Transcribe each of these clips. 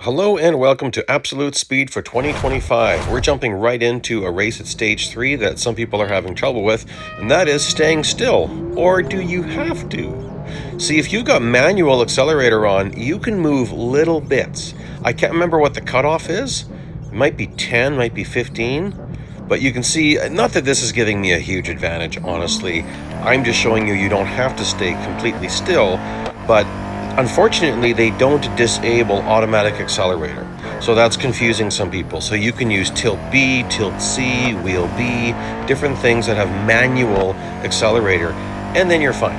Hello and welcome to Absolute Speed for 2025. We're jumping right into a race at stage 3 that some people are having trouble with, and that is staying still. Or do you have to? See, if you've got manual accelerator on, you can move little bits. I can't remember what the cutoff is. It might be 10, might be 15. But you can see, not that this is giving me a huge advantage, honestly. I'm just showing you don't have to stay completely still, but unfortunately, they don't disable automatic accelerator. So that's confusing some people. So you can use tilt B, tilt C, wheel B, different things that have manual accelerator, and then you're fine.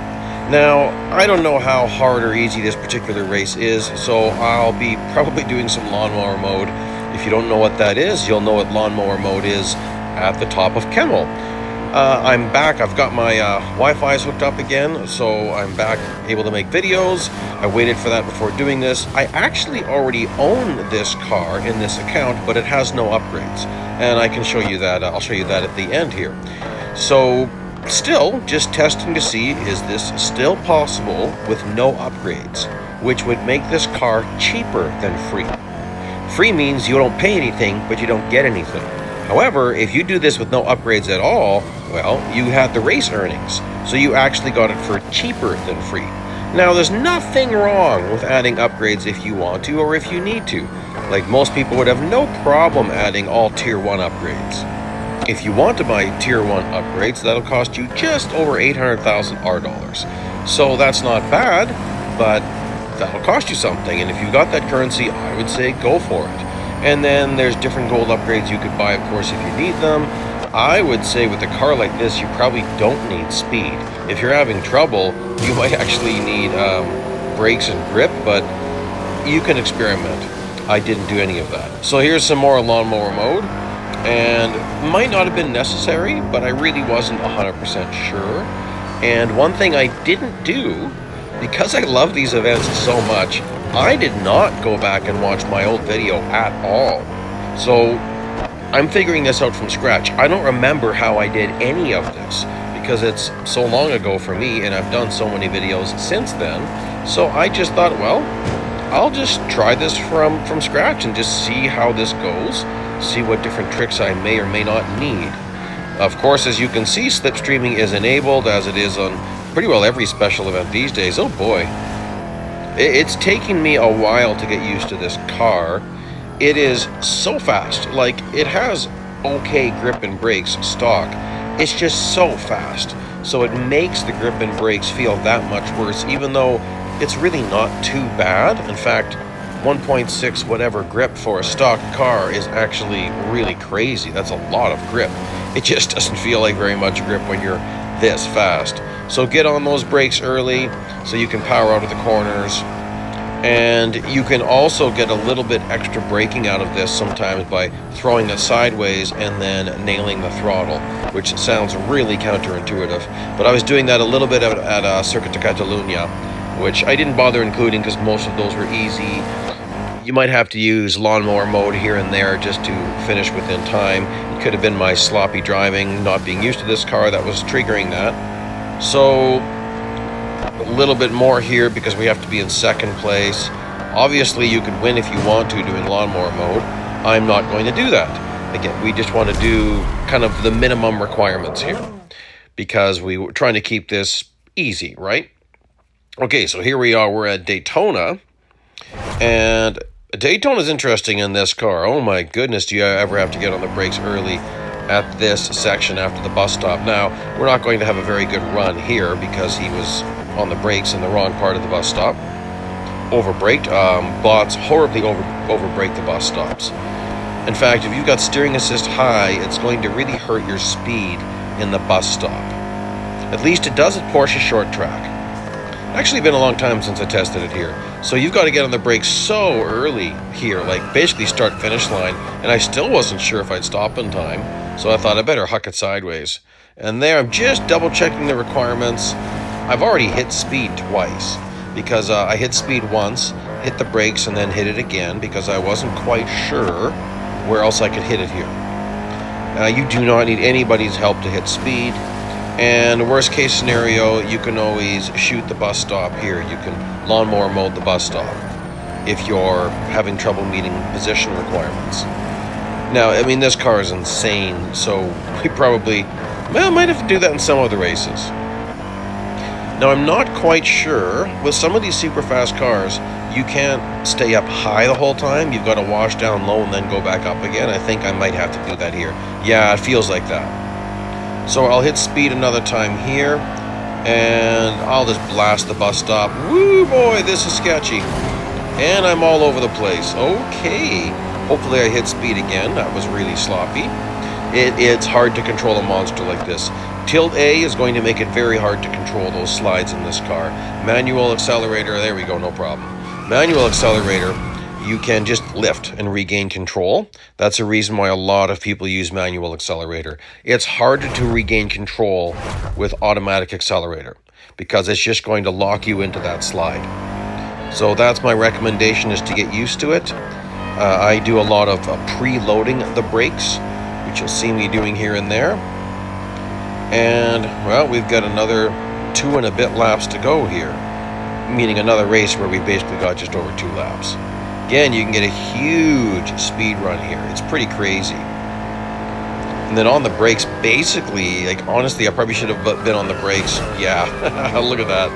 Now, I don't know how hard or easy this particular race is, so I'll be probably doing some lawnmower mode. If you don't know what that is, you'll know what lawnmower mode is at the top of Kemmel. I'm back. I've got my Wi-Fi's hooked up again, so I'm back able to make videos. I waited for that before doing this. I actually already own this car in this account, but it has no upgrades, and I can show you that. I'll show you that at the end here. So still just testing to see, is this still possible with no upgrades, which would make this car cheaper than free. Free means you don't pay anything, but you don't get anything. However, if you do this with no upgrades at all, well, you had the race earnings, so you actually got it for cheaper than free. Now, there's nothing wrong with adding upgrades if you want to or if you need to. Like, most people would have no problem adding all Tier 1 upgrades. If you want to buy Tier 1 upgrades, that'll cost you just over 800,000 R dollars. So that's not bad, but that'll cost you something, and if you got that currency, I would say go for it. And then there's different gold upgrades you could buy, of course, if you need them. I would say with a car like this, you probably don't need speed. If you're having trouble, you might actually need brakes and grip, but you can experiment. I didn't do any of that. So here's some more lawnmower mode, and might not have been necessary, but I really wasn't 100% sure. And one thing I didn't do, because I love these events so much, I did not go back and watch my old video at all. So I'm figuring this out from scratch. I don't remember how I did any of this because it's so long ago for me, and I've done so many videos since then. So I just thought, well, I'll just try this from scratch and just see how this goes, see what different tricks I may or may not need. Of course, as you can see, slipstreaming is enabled, as it is on pretty well every special event these days. Oh boy. It's taken me a while to get used to this car. It is so fast. Like, it has okay grip and brakes stock. It's just so fast. So it makes the grip and brakes feel that much worse, even though it's really not too bad. In fact, 1.6 whatever grip for a stock car is actually really crazy. That's a lot of grip. It just doesn't feel like very much grip when you're this fast. So get on those brakes early so you can power out of the corners. And you can also get a little bit extra braking out of this sometimes by throwing it sideways and then nailing the throttle, which sounds really counterintuitive. But I was doing that a little bit at Circuit de Catalunya, which I didn't bother including because most of those were easy. You might have to use lawnmower mode here and there just to finish within time. It could have been my sloppy driving, not being used to this car, that was triggering that. So a little bit more here because we have to be in second place. Obviously, you could win if you want to doing lawnmower mode. I'm not going to do that. Again, we just want to do kind of the minimum requirements here because we were trying to keep this easy, right? Okay, so here we are. We're at Daytona, and Daytona is interesting in this car. Oh my goodness, do you ever have to get on the brakes early at this section after the bus stop? Now, we're not going to have a very good run here because he was on the brakes in the wrong part of the bus stop. Overbraked. Bots horribly overbrake the bus stops. In fact, if you've got steering assist high, it's going to really hurt your speed in the bus stop. At least it does at Porsche Short Track. Actually been a long time since I tested it here. So you've got to get on the brakes so early here, like basically start finish line, and I still wasn't sure if I'd stop in time, so I thought I better huck it sideways. And there, I'm just double checking the requirements. I've already hit speed twice because I hit speed once, hit the brakes, and then hit it again because I wasn't quite sure where else I could hit it here. You do not need anybody's help to hit speed. And worst case scenario, you can always shoot the bus stop here. You can lawnmower mode the bus stop. if you're having trouble meeting position requirements. Now, I mean, this car is insane, so we probably, well, might have to do that in some of the races. Now, I'm not quite sure. With some of these super fast cars, you can't stay up high the whole time. You've got to wash down low and then go back up again. I think I might have to do that here. Yeah, it feels like that. So I'll hit speed another time here, and I'll just blast the bus stop. Woo, boy, this is sketchy. And I'm all over the place. Okay. Hopefully I hit speed again. That was really sloppy. It's hard to control a monster like this. Tilt A is going to make it very hard to control those slides in this car. Manual accelerator, there we go, no problem. Manual accelerator, you can just lift and regain control. That's a reason why a lot of people use manual accelerator. It's harder to regain control with automatic accelerator because it's just going to lock you into that slide. So that's my recommendation, is to get used to it. I do a lot of pre-loading the brakes, which you'll see me doing here and there. And, well, we've got another 2 and a bit laps to go here, meaning another race where we basically got just over 2 laps. Again, you can get a huge speed run here. It's pretty crazy. And then on the brakes, basically, like, honestly, I probably should have been on the brakes. Yeah, look at that.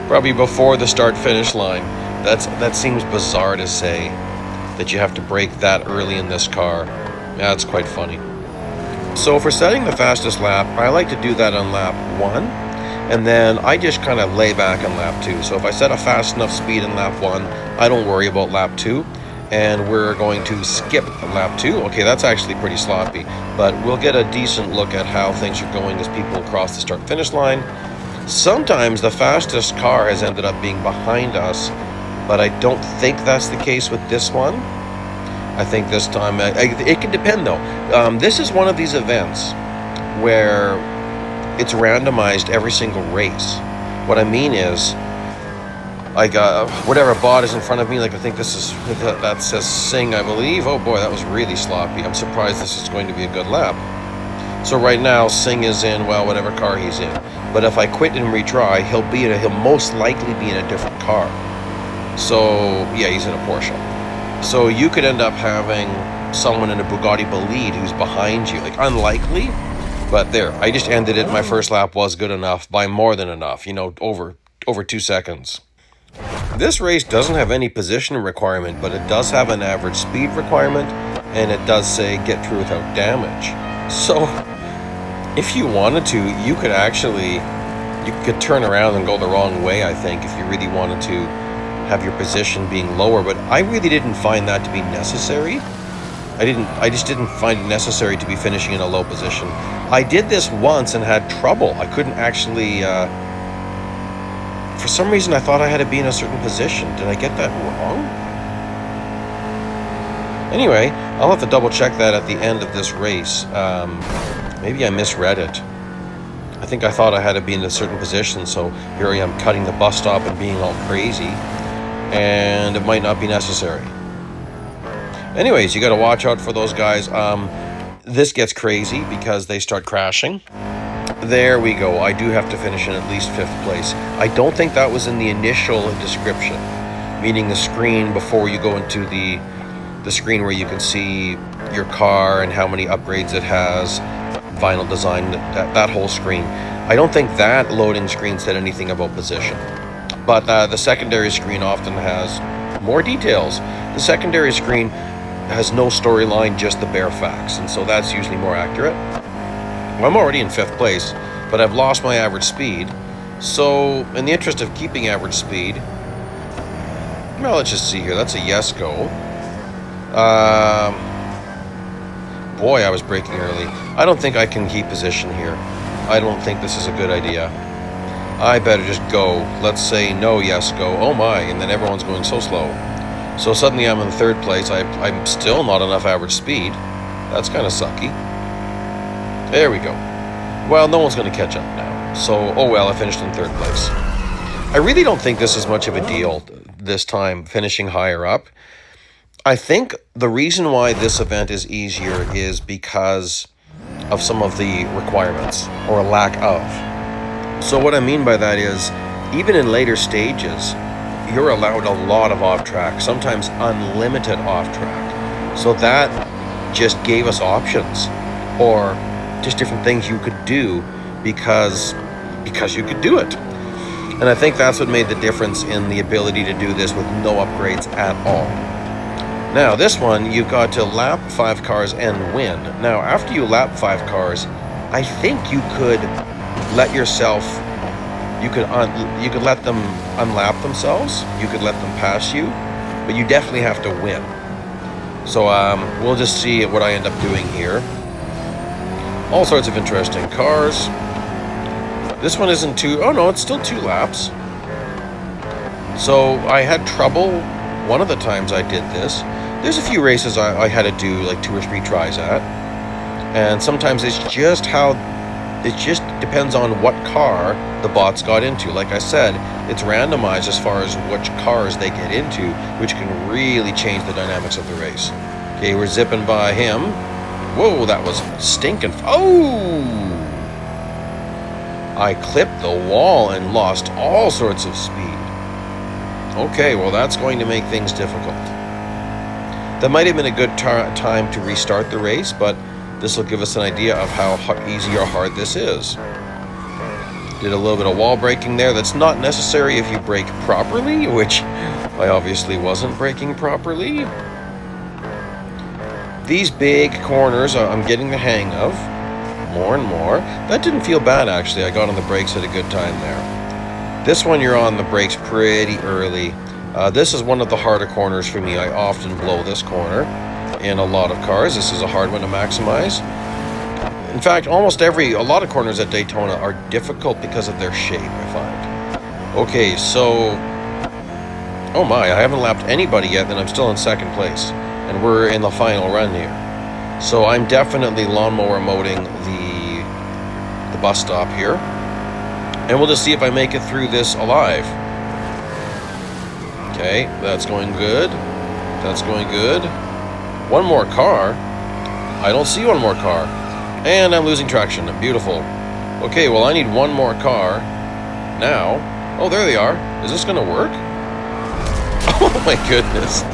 Probably before the start-finish line. That seems bizarre to say, that you have to brake that early in this car. That's quite funny. So for setting the fastest lap, I like to do that on lap 1, and then I just kind of lay back on lap 2. So if I set a fast enough speed in lap 1, I don't worry about lap 2, and we're going to skip lap 2. Okay, that's actually pretty sloppy, but we'll get a decent look at how things are going as people cross the start-finish line. Sometimes the fastest car has ended up being behind us, but I don't think that's the case with this one. I think this time, it can depend though. This is one of these events where it's randomized every single race. What I mean is, like whatever bot is in front of me, like I think this is, that says Sing, I believe. Oh boy, that was really sloppy. I'm surprised this is going to be a good lap. So right now, Sing is in, well, whatever car he's in. But if I quit and retry, he'll most likely be in a different car. So, yeah, he's in a Porsche. So you could end up having someone in a Bugatti Bolide who's behind you. Like, unlikely, but there. I just ended it. My first lap was good enough, by more than enough, over 2 seconds. This race doesn't have any position requirement, but it does have an average speed requirement, and it does say get through without damage. So, if you wanted to, you could turn around and go the wrong way, I think, if you really wanted to have your position being lower, but I really didn't find that to be necessary. I just didn't find it necessary to be finishing in a low position. I did this once and had trouble. I couldn't actually, for some reason I thought I had to be in a certain position. Did I get that wrong? Anyway, I'll have to double check that at the end of this race. Maybe I misread it. I think I thought I had to be in a certain position, so here I am cutting the bus stop and being all crazy. And it might not be necessary. Anyways, you got to watch out for those guys. This gets crazy because they start crashing. There we go. I do have to finish in at least 5th place. I don't think that was in the initial description, meaning the screen before you go into the screen where you can see your car and how many upgrades it has, vinyl design, that whole screen. I don't think that loading screen said anything about position. But the secondary screen often has more details. The secondary screen has no storyline, just the bare facts, and so that's usually more accurate. Well, I'm already in 5th place, but I've lost my average speed. So, in the interest of keeping average speed, well, let's just see here. That's a Jesko. Boy, I was braking early. I don't think I can keep position here. I don't think this is a good idea. I better just go. Let's say no, Jesko. Oh my, and then everyone's going so slow. So suddenly I'm in 3rd place. I'm still not enough average speed. That's kind of sucky. There we go. Well, no one's going to catch up now. So, oh well, I finished in 3rd place. I really don't think this is much of a deal this time, finishing higher up. I think the reason why this event is easier is because of some of the requirements, or lack of. So what I mean by that is, even in later stages, you're allowed a lot of off-track, sometimes unlimited off-track. So that just gave us options, or just different things you could do because you could do it. And I think that's what made the difference in the ability to do this with no upgrades at all. Now, this one, you've got to lap 5 cars and win. Now, after you lap 5 cars, I think you could let yourself, you could let them unlap themselves, you could let them pass you, but you definitely have to win. So we'll just see what I end up doing here. All sorts of interesting cars. This one isn't too, oh no, it's still 2 laps. So I had trouble one of the times I did this. There's a few races I had to do like 2 or 3 tries at. And sometimes it just depends on what car the bots got into. Like I said, it's randomized as far as which cars they get into, which can really change the dynamics of the race. Okay, we're zipping by him. Whoa, that was stinking. Oh! I clipped the wall and lost all sorts of speed. Okay, well that's going to make things difficult. That might have been a good time to restart the race, but this will give us an idea of how easy or hard this is. Did a little bit of wall braking there. That's not necessary if you brake properly, which I obviously wasn't braking properly. These big corners I'm getting the hang of more and more. That didn't feel bad, actually. I got on the brakes at a good time there. This one, you're on the brakes pretty early. This is one of the harder corners for me. I often blow this corner in a lot of cars. This is a hard one to maximize. In fact, a lot of corners at Daytona are difficult because of their shape, I find. Okay, so, oh my, I haven't lapped anybody yet, and I'm still in 2nd place. And we're in the final run here. So I'm definitely lawnmower moding the bus stop here. And we'll just see if I make it through this alive. Okay, that's going good. That's going good. One more car. I don't see one more car. And I'm losing traction. Beautiful. Okay, well I need one more car now. Oh, there they are. Is this going to work? Oh my goodness.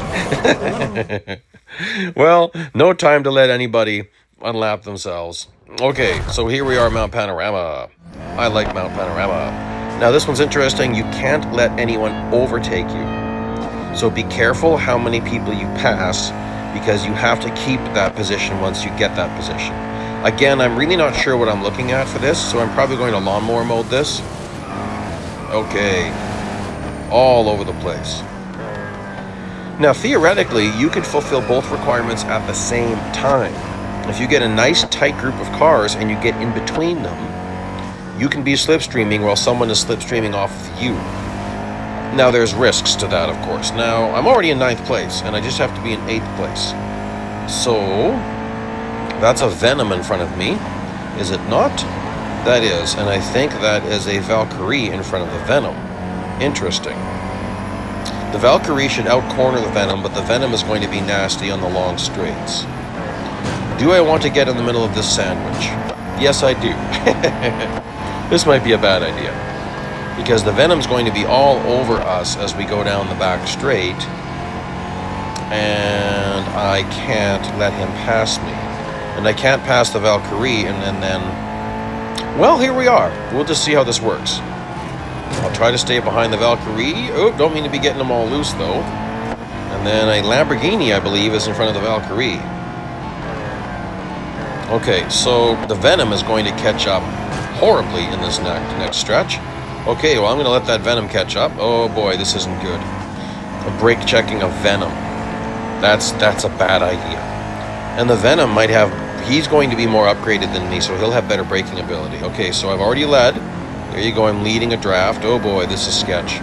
Well, no time to let anybody unlap themselves. Okay, so here we are, Mount Panorama. I like Mount Panorama. Now this one's interesting. You can't let anyone overtake you. So be careful how many people you pass, because you have to keep that position once you get that position. Again, I'm really not sure what I'm looking at for this, so I'm probably going to lawnmower mode this. Okay. All over the place. Now, theoretically, you could fulfill both requirements at the same time. If you get a nice tight group of cars and you get in between them, you can be slipstreaming while someone is slipstreaming off of you. Now, there's risks to that, of course. Now, I'm already in 9th place, and I just have to be in 8th place. So, that's a Venom in front of me, is it not? That is, and I think that is a Valkyrie in front of the Venom. Interesting. The Valkyrie should out-corner the Venom, but the Venom is going to be nasty on the long straights. Do I want to get in the middle of this sandwich? Yes, I do. This might be a bad idea, because the Venom's going to be all over us as we go down the back straight, and I can't let him pass me. And I can't pass the Valkyrie, and then... Well, here we are. We'll just see how this works. I'll try to stay behind the Valkyrie. Oh, don't mean to be getting them all loose, though. And then a Lamborghini, I believe, is in front of the Valkyrie. Okay, so the Venom is going to catch up horribly in this next stretch. Okay, well, I'm going to let that Venom catch up. Oh boy, this isn't good. A brake checking of Venom. That's a bad idea. And the Venom might have... He's going to be more upgraded than me, so he'll have better braking ability. Okay, so I've already led. There you go, I'm leading a draft. Oh boy, this is sketch.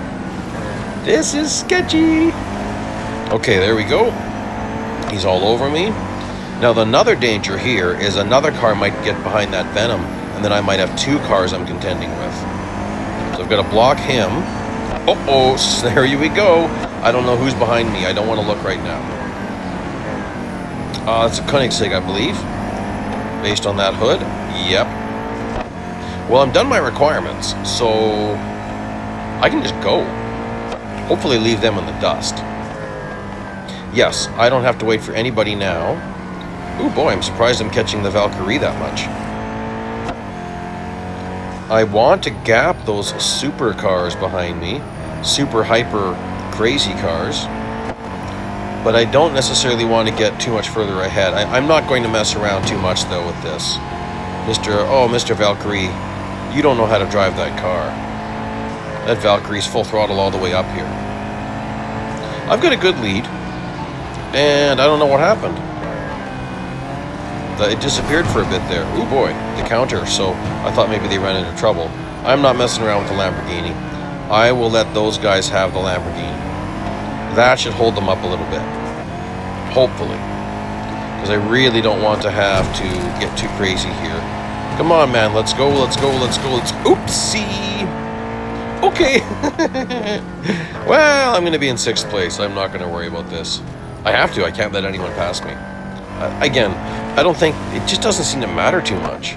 This is sketchy! Okay, there we go. He's all over me. Now, another danger here is another car might get behind that Venom, and then I might have 2 cars I'm contending with. So I've got to block him. Uh-oh, there we go. I don't know who's behind me. I don't want to look right now. It's a Koenigsegg, I believe. Based on that hood. Yep. Well, I'm done my requirements, so I can just go. hopefully leave them in the dust. Yes, I don't have to wait for anybody now. Oh boy, I'm surprised I'm catching the Valkyrie that much. I want to gap those super cars behind me, super hyper crazy cars, but I don't necessarily want to get too much further ahead. I'm not going to mess around too much though with this. Mr. Valkyrie, you don't know how to drive that car. That Valkyrie's full throttle all the way up here. I've got a good lead, and I don't know what happened. It disappeared for a bit there. Ooh boy, the counter, so I thought maybe they ran into trouble. I'm not messing around with the Lamborghini. I will let those guys have the Lamborghini. That should hold them up a little bit. Hopefully. Because I really don't want to have to get too crazy here. Come on, man, let's go. Oopsie! Okay! Well, I'm going to be in 6th place. I'm not going to worry about this. I have to. I can't let anyone pass me. Again, I don't think, it just doesn't seem to matter too much.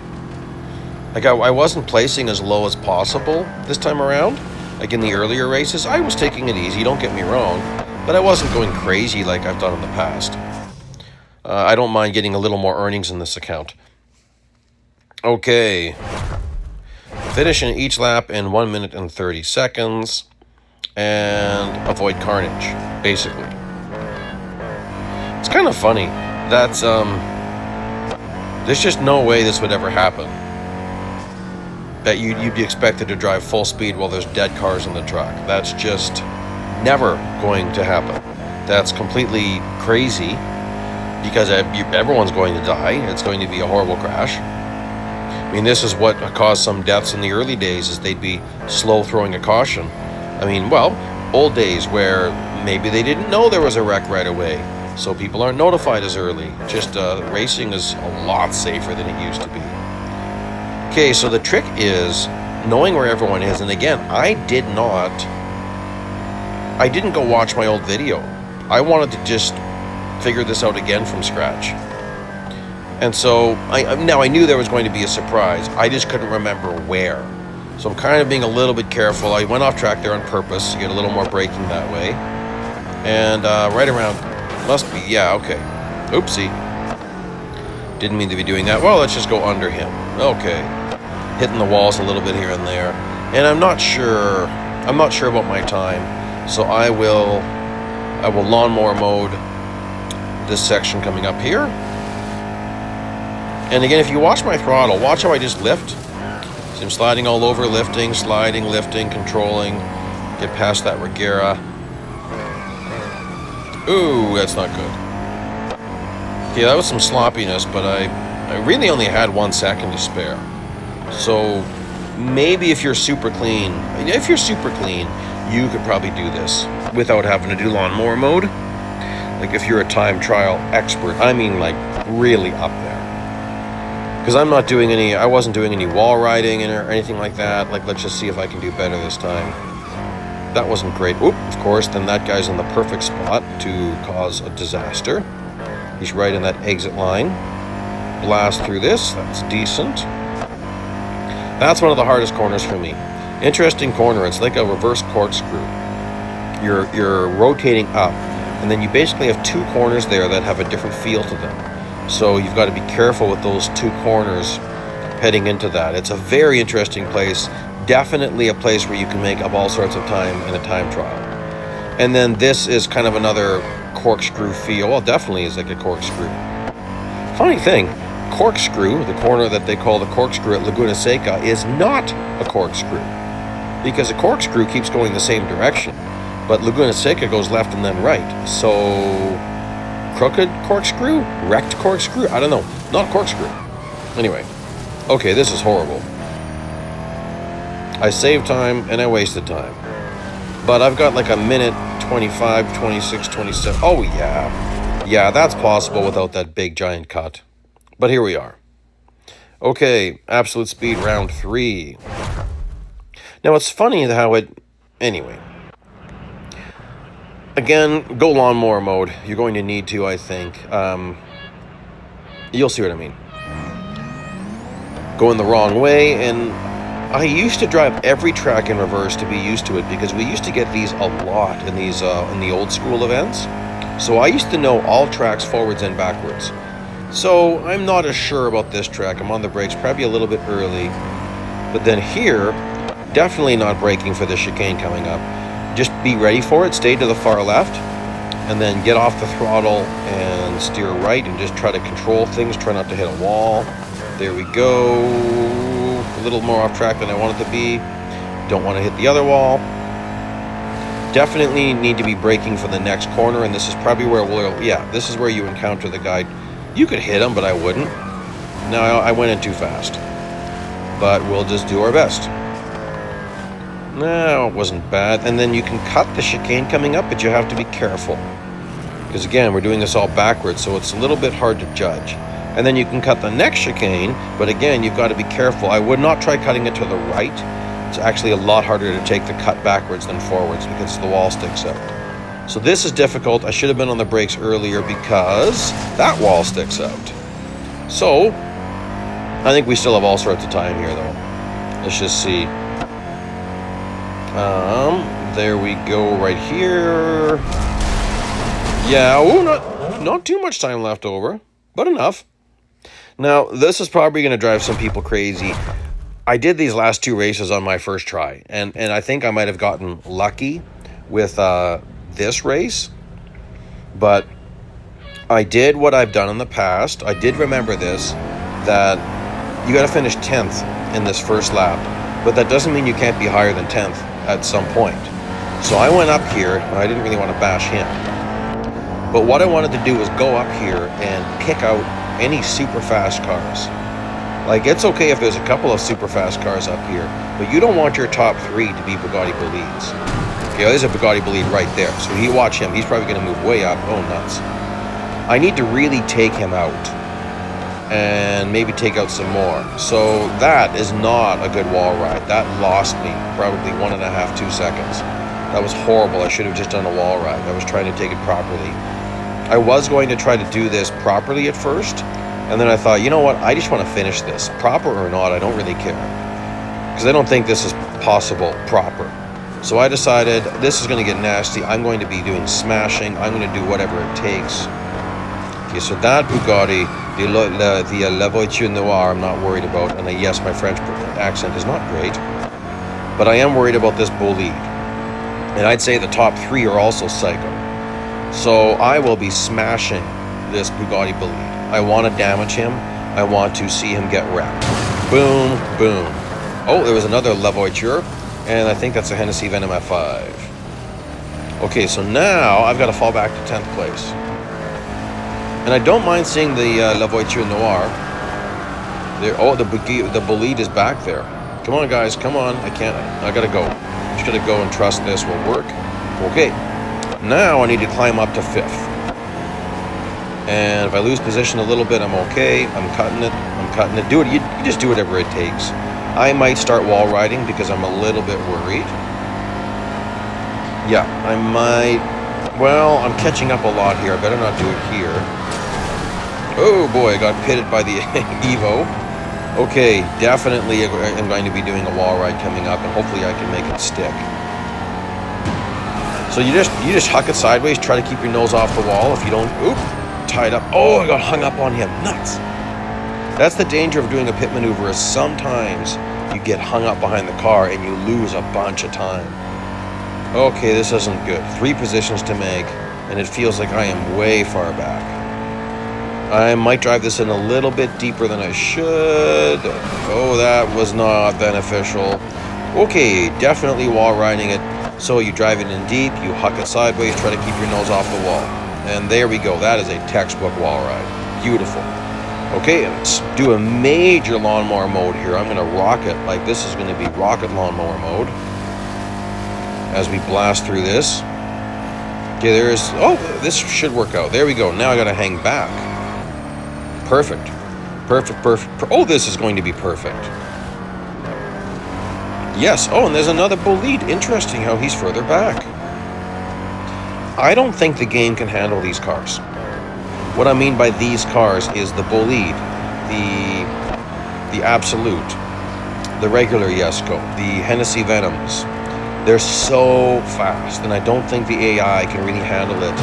Like, I wasn't placing as low as possible this time around. Like in the earlier races, I was taking it easy, don't get me wrong, but I wasn't going crazy like I've done in the past. I don't mind getting a little more earnings in this account. Okay. Finishing each lap in 1 minute and 30 seconds, and avoid carnage, basically. It's kind of funny. That's, there's just no way this would ever happen. That you'd be expected to drive full speed while there's dead cars on the track. That's just never going to happen. That's completely crazy, because everyone's going to die. It's going to be a horrible crash. I mean, this is what caused some deaths in the early days, is they'd be slow throwing a caution. I mean, well, old days where maybe they didn't know there was a wreck right away, so people aren't notified as early. Just racing is a lot safer than it used to be. Okay, so the trick is knowing where everyone is. And again, I didn't go watch my old video. I wanted to just figure this out again from scratch. And so I knew there was going to be a surprise. I just couldn't remember where. So I'm kind of being a little bit careful. I went off track there on purpose to get a little more braking that way. And right around, must be, yeah, okay. Oopsie. Didn't mean to be doing that. Well, let's just go under him. Okay. Hitting the walls a little bit here and there. And I'm not sure about my time. So I will lawnmower mode this section coming up here. And again, if you watch my throttle, watch how I just lift. So I'm sliding all over, lifting, sliding, lifting, controlling. Get past that Regera. Ooh, that's not good. Okay, that was some sloppiness, but I really only had 1 second to spare. So maybe if you're super clean, you could probably do this without having to do lawnmower mode. Like if you're a time trial expert, I mean like really up there. Because I wasn't doing any wall riding or anything like that. Like, let's just see if I can do better this time. That wasn't great. Oop, of course, then that guy's in the perfect spot to cause a disaster. He's right in that exit line. Blast through this, that's decent. That's one of the hardest corners for me. Interesting corner, it's like a reverse corkscrew. You're rotating up, and then you basically have 2 corners there that have a different feel to them. So you've got to be careful with those 2 corners heading into that. It's a very interesting place. Definitely a place where you can make up all sorts of time in a time trial. And then this is kind of another corkscrew feel. Well, definitely is like a corkscrew. Funny thing, corkscrew, the corner that they call the corkscrew at Laguna Seca, is not a corkscrew. Because a corkscrew keeps going the same direction. But Laguna Seca goes left and then right. So, crooked corkscrew? Wrecked corkscrew? I don't know. Not corkscrew. Anyway. Okay, this is horrible. I saved time and I wasted time. But I've got like a minute, 25, 26, 27. Oh, yeah. Yeah, that's possible without that big giant cut. But here we are. Okay, absolute speed round 3. Now, it's funny how it... Anyway. Again, go lawnmower mode. You're going to need to, I think. You'll see what I mean. Going the wrong way, and I used to drive every track in reverse to be used to it because we used to get these a lot in these in the old school events. So I used to know all tracks forwards and backwards. So I'm not as sure about this track. I'm on the brakes probably a little bit early. But then here, definitely not braking for the chicane coming up. Just be ready for it, stay to the far left, and then get off the throttle and steer right and just try to control things, try not to hit a wall. There we go. A little more off track than I want it to be. Don't want to hit the other wall. Definitely need to be braking for the next corner, and this is probably where this is where you encounter the guy. You could hit him, but I wouldn't. No, I went in too fast. But we'll just do our best. No, it wasn't bad. And then you can cut the chicane coming up, but you have to be careful. Because again, we're doing this all backwards, so it's a little bit hard to judge. And then you can cut the next chicane, but again, you've got to be careful. I would not try cutting it to the right. It's actually a lot harder to take the cut backwards than forwards because the wall sticks out. So this is difficult. I should have been on the brakes earlier because that wall sticks out. So, I think we still have all sorts of time here though. Let's just see. There we go right here. Yeah, not too much time left over, but enough. Now, this is probably going to drive some people crazy. I did these last 2 races on my first try, and I think I might have gotten lucky with this race, but I did what I've done in the past. I did remember this, that you got to finish 10th in this first lap, but that doesn't mean you can't be higher than 10th at some point. So I went up here, I didn't really want to bash him, but what I wanted to do was go up here and pick out any super fast cars. Like, it's okay if there's a couple of super fast cars up here, but you don't want your top 3 to be Bugatti Bolides. Okay, there's a Bugatti Bolide right there, so you watch him, he's probably going to move way up. Oh, nuts. I need to really take him out and maybe take out some more. So that is not a good wall ride. That lost me probably 1.5, 2 seconds. That was horrible. I should have just done a wall ride. I was trying to take it properly. I was going to try to do this properly at first, and then I thought, you know what, I just want to finish this. Proper or not, I don't really care. Because I don't think this is possible proper. So I decided this is going to get nasty. I'm going to be doing smashing. I'm going to do whatever it takes. Okay, so that Bugatti, the La Voiture Noire, I'm not worried about. And yes, my French accent is not great. But I am worried about this Bolide. And I'd say the top 3 are also psycho. So I will be smashing this Bugatti Bolide. I want to damage him. I want to see him get wrecked. Boom, boom. Oh, there was another La Voiture, and I think that's a Hennessy Venom F5. Okay, so now I've got to fall back to 10th place. And I don't mind seeing the La Voiture Noire. There. Oh, the Bolide is back there. Come on, guys, come on. I gotta go. Just gotta go and trust this will work. Okay, now I need to climb up to 5th. And if I lose position a little bit, I'm okay. I'm cutting it. Do it. You just do whatever it takes. I might start wall riding because I'm a little bit worried. Yeah, I might. Well, I'm catching up a lot here. I better not do it here. Oh boy, I got pitted by the Evo. Okay, definitely I'm going to be doing a wall ride coming up, and hopefully I can make it stick. So you just huck it sideways, try to keep your nose off the wall. If you don't, tied up. Oh, I got hung up on him. Nuts. That's the danger of doing a pit maneuver, is sometimes you get hung up behind the car and you lose a bunch of time. Okay, this isn't good. 3 positions to make, and it feels like I am way far back. I might drive this in a little bit deeper than I should. Oh, that was not beneficial. Okay, definitely wall riding it. So you drive it in deep, you huck it sideways, try to keep your nose off the wall. And there we go. That is a textbook wall ride. Beautiful. Okay, let's do a major lawnmower mode here. I'm going to rock it. Like, this is going to be rocket lawnmower mode as we blast through this. Okay, there is... Oh, this should work out. There we go. Now I got to hang back. Perfect. Perfect. Oh, this is going to be perfect. Yes. Oh, and there's another Bolide. Interesting how he's further back. I don't think the game can handle these cars. What I mean by these cars is the Bolide, the Absolute, the regular Jesko, the Hennessy Venoms. They're so fast, and I don't think the AI can really handle it,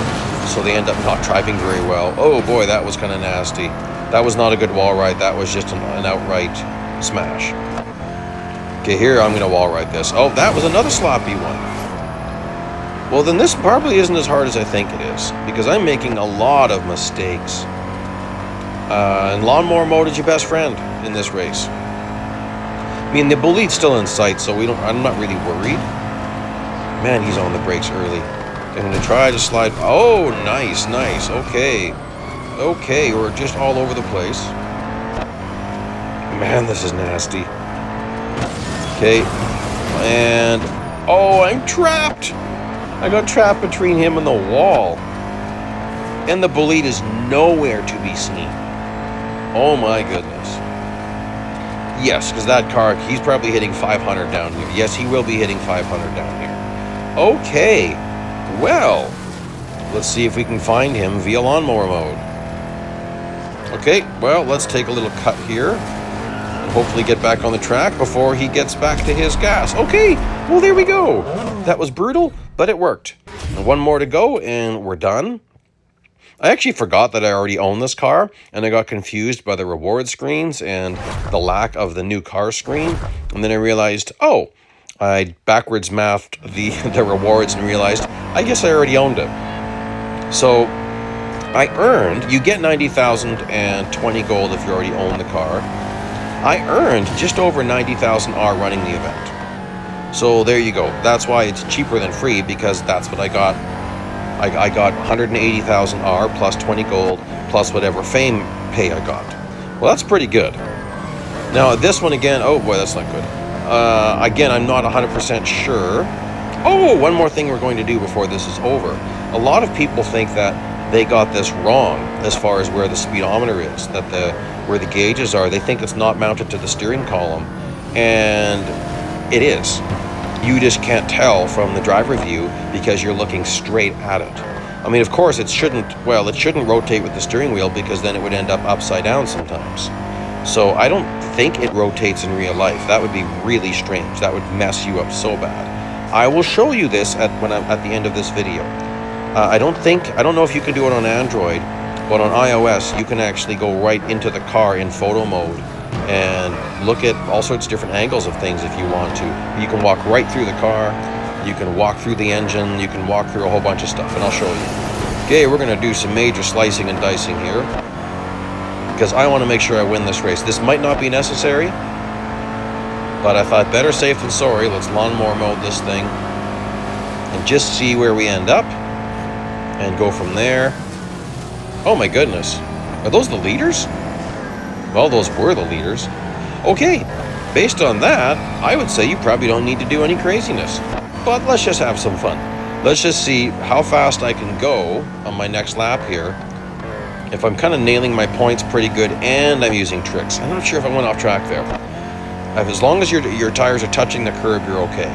so they end up not driving very well. Oh boy, that was kind of nasty. That was not a good wall ride. That was just an outright smash. Okay, here I'm going to wall ride this. Oh, that was another sloppy one. Well, then this probably isn't as hard as I think it is, because I'm making a lot of mistakes. And lawnmower mode is your best friend in this race. I mean, the bullet's still in sight, so I'm not really worried. Man, he's on the brakes early. I'm going to try to slide. Oh, nice, nice. Okay. Okay, we're just all over the place. Man, this is nasty. Okay. And... oh, I'm trapped! I got trapped between him and the wall. And the bullet is nowhere to be seen. Oh my goodness. Yes, because that car, he's probably hitting 500 down here. Yes, he will be hitting 500 down here. Okay, well, let's see if we can find him via lawnmower mode. Okay, well, let's take a little cut here and hopefully get back on the track before he gets back to his gas. Okay, well, there we go. That was brutal, but it worked. And one more to go, and we're done. I actually forgot that I already own this car, and I got confused by the reward screens and the lack of the new car screen. And then I realized, oh, I backwards mathed the rewards and realized, I guess I already owned it. So I earned, you get 90,020 gold if you already own the car. I earned just over 90,000 R running the event. So there you go. That's why it's cheaper than free, because that's what I got. I got 180,000 R plus 20 gold plus whatever fame pay I got. Well, that's pretty good. Now this one again, oh boy, that's not good. Again, I'm not 100% sure. Oh, one more thing we're going to do before this is over. A lot of people think that they got this wrong as far as where the speedometer is, that where the gauges are. They think it's not mounted to the steering column, and it is. You just can't tell from the driver view because you're looking straight at it. I mean, of course, it shouldn't rotate with the steering wheel, because then it would end up upside down sometimes. So I don't think it rotates in real life. That would be really strange. That would mess you up so bad. I will show you this at the end of this video. I don't know if you can do it on Android, but on iOS, you can actually go right into the car in photo mode and look at all sorts of different angles of things if you want to. You can walk right through the car, you can walk through the engine, you can walk through a whole bunch of stuff, and I'll show you. Okay, we're going to do some major slicing and dicing here, because I want to make sure I win this race. This might not be necessary, but I thought better safe than sorry. Let's lawnmower mode this thing and just see where we end up and go from there. Oh my goodness, are those the leaders? Well, those were the leaders. Okay, based on that, I would say you probably don't need to do any craziness. But let's just have some fun. Let's just see how fast I can go on my next lap here. If I'm kind of nailing my points pretty good and I'm using tricks. I'm not sure if I went off track there. As long as your tires are touching the curb, you're okay.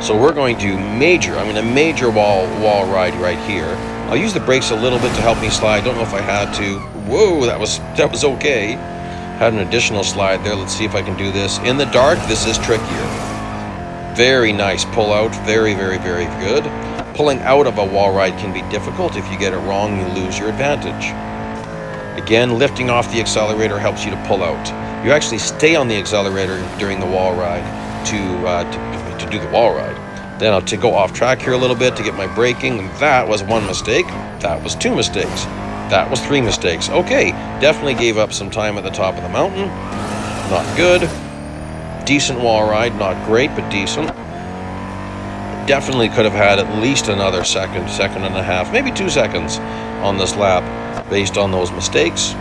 So we're going to major wall ride right here. I'll use the brakes a little bit to help me slide. Don't know if I had to. Whoa, that was okay. Had an additional slide there. Let's see if I can do this. In the dark, this is trickier. Very nice pull out. Very, very, very good. Pulling out of a wall ride can be difficult. If you get it wrong, you lose your advantage. Again, lifting off the accelerator helps you to pull out. You actually stay on the accelerator during the wall ride to do the wall ride. Then I'll go off track here a little bit to get my braking. That was one mistake. That was two mistakes. That was three mistakes. Okay, definitely gave up some time at the top of the mountain. Not good. Decent wall ride, not great, but decent. Definitely could have had at least another second and a half, maybe 2 seconds on this lap based on those mistakes.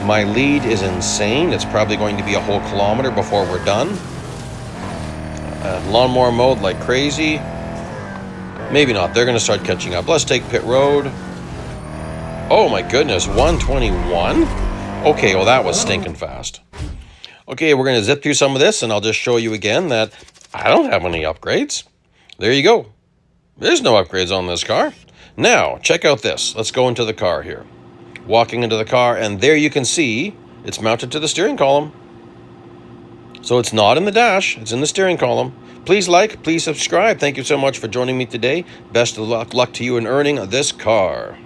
My lead is insane. It's probably going to be a whole kilometer before we're done. Lawnmower mode like crazy. Maybe not. They're going to start catching up. Let's take pit road. Oh my goodness, 121? Okay, well that was stinking fast. Okay, we're going to zip through some of this, and I'll just show you again that I don't have any upgrades. There you go. There's no upgrades on this car. Now, check out this. Let's go into the car here. Walking into the car, and there you can see it's mounted to the steering column. So it's not in the dash, it's in the steering column. Please like, please subscribe. Thank you so much for joining me today. Best of luck to you in earning this car.